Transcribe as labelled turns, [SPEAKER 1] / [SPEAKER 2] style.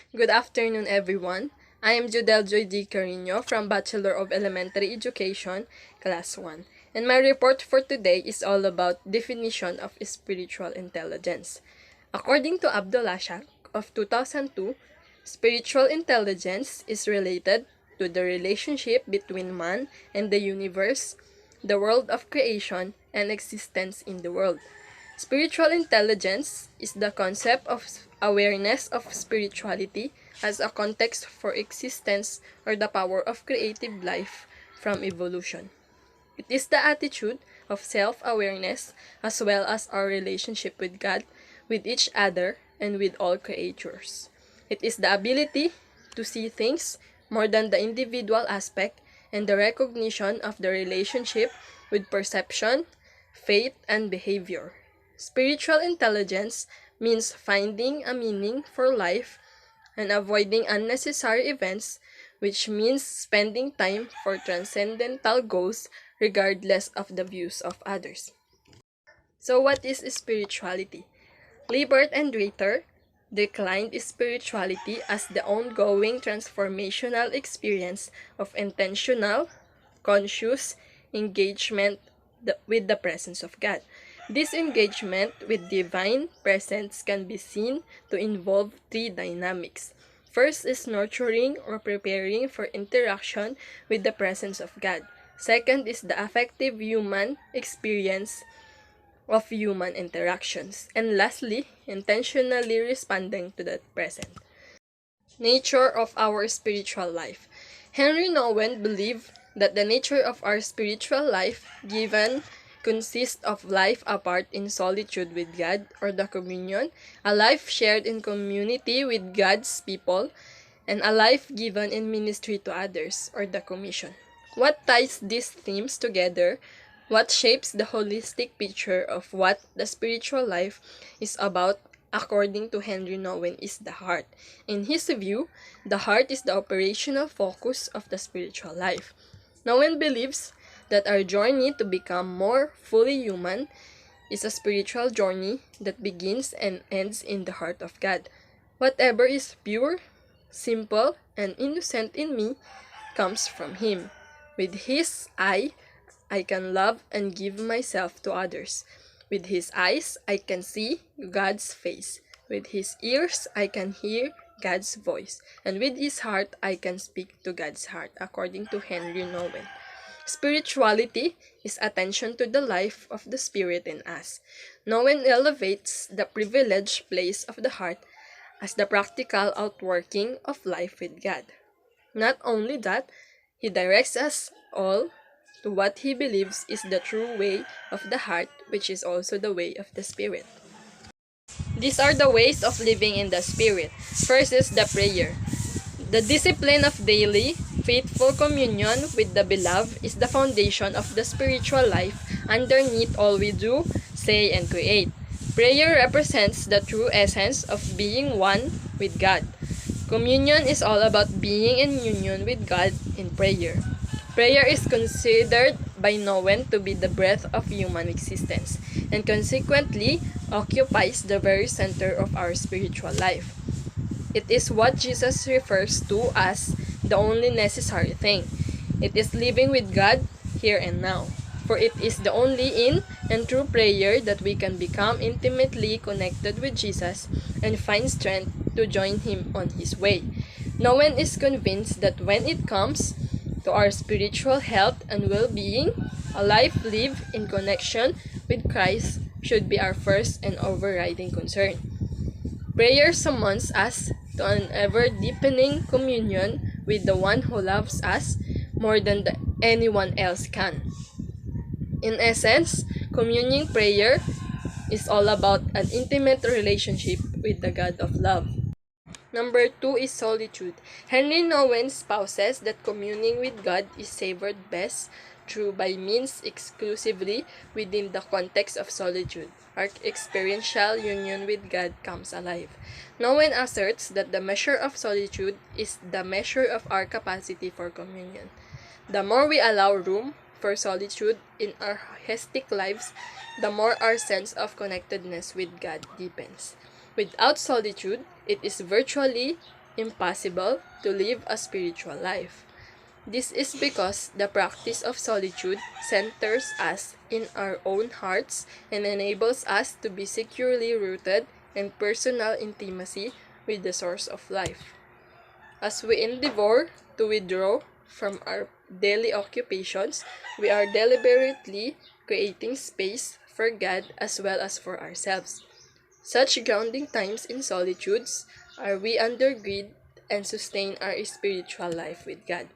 [SPEAKER 1] Good afternoon, everyone. I am Judel Joy D. Carino from Bachelor of Elementary Education, Class 1. And my report for today is all about definition of spiritual intelligence. According to Abdullah Shak of 2002, spiritual intelligence is related to the relationship between man and the universe, the world of creation, and existence in the world. Spiritual intelligence is the concept of awareness of spirituality as a context for existence or the power of creative life from evolution. It is the attitude of self-awareness as well as our relationship with God, with each other, and with all creatures. It is the ability to see things more than the individual aspect and the recognition of the relationship with perception, faith, and behavior. Spiritual intelligence means finding a meaning for life and avoiding unnecessary events, which means spending time for transcendental goals regardless of the views of others. So what is spirituality? Liebert and Ritter declined spirituality as the ongoing transformational experience of intentional, conscious engagement with the presence of God. This engagement with divine presence can be seen to involve three dynamics. First is nurturing or preparing for interaction with the presence of God. Second is the affective human experience of human interactions. And lastly, intentionally responding to that present. Nature of our spiritual life. Henry Nouwen believed that the nature of our spiritual life given consists of life apart in solitude with God or the communion, a life shared in community with God's people, and a life given in ministry to others or the commission. What ties these themes together? What shapes the holistic picture of what the spiritual life is about according to Henry Nouwen is the heart. In his view, the heart is the operational focus of the spiritual life. Nouwen believes that our journey to become more fully human is a spiritual journey that begins and ends in the heart of God. Whatever is pure, simple, and innocent in me comes from Him. With His eye, I can love and give myself to others. With His eyes, I can see God's face. With His ears, I can hear God's voice. And with His heart, I can speak to God's heart, according to Henry Nouwen. Spirituality is attention to the life of the Spirit in us. Nouwen elevates the privileged place of the heart as the practical outworking of life with God. Not only that, he directs us all to what he believes is the true way of the heart, which is also the way of the Spirit. These are the ways of living in the Spirit. First is the prayer. The discipline of daily, faithful communion with the Beloved is the foundation of the spiritual life underneath all we do, say, and create. Prayer represents the true essence of being one with God. Communion is all about being in union with God in prayer. Prayer is considered by Nouwen to be the breath of human existence, and consequently occupies the very center of our spiritual life. It is what Jesus refers to as the only necessary thing. It is living with God here and now. For it is the only in and through prayer that we can become intimately connected with Jesus and find strength to join Him on His way. No one is convinced that when it comes to our spiritual health and well-being, a life lived in connection with Christ should be our first and overriding concern. Prayer summons us to an ever-deepening communion with the one who loves us more than anyone else can. In essence, communing prayer is all about an intimate relationship with the God of love. Number 2 is solitude. Henry Nouwen espouses that communing with God is savored best through by means exclusively within the context of solitude. Our experiential union with God comes alive. Nouwen asserts that the measure of solitude is the measure of our capacity for communion. The more we allow room for solitude in our hectic lives, the more our sense of connectedness with God deepens. Without solitude, it is virtually impossible to live a spiritual life. This is because the practice of solitude centers us in our own hearts and enables us to be securely rooted in personal intimacy with the source of life. As we endeavor to withdraw from our daily occupations, we are deliberately creating space for God as well as for ourselves. Such grounding times in solitudes are we undergird and sustain our spiritual life with God.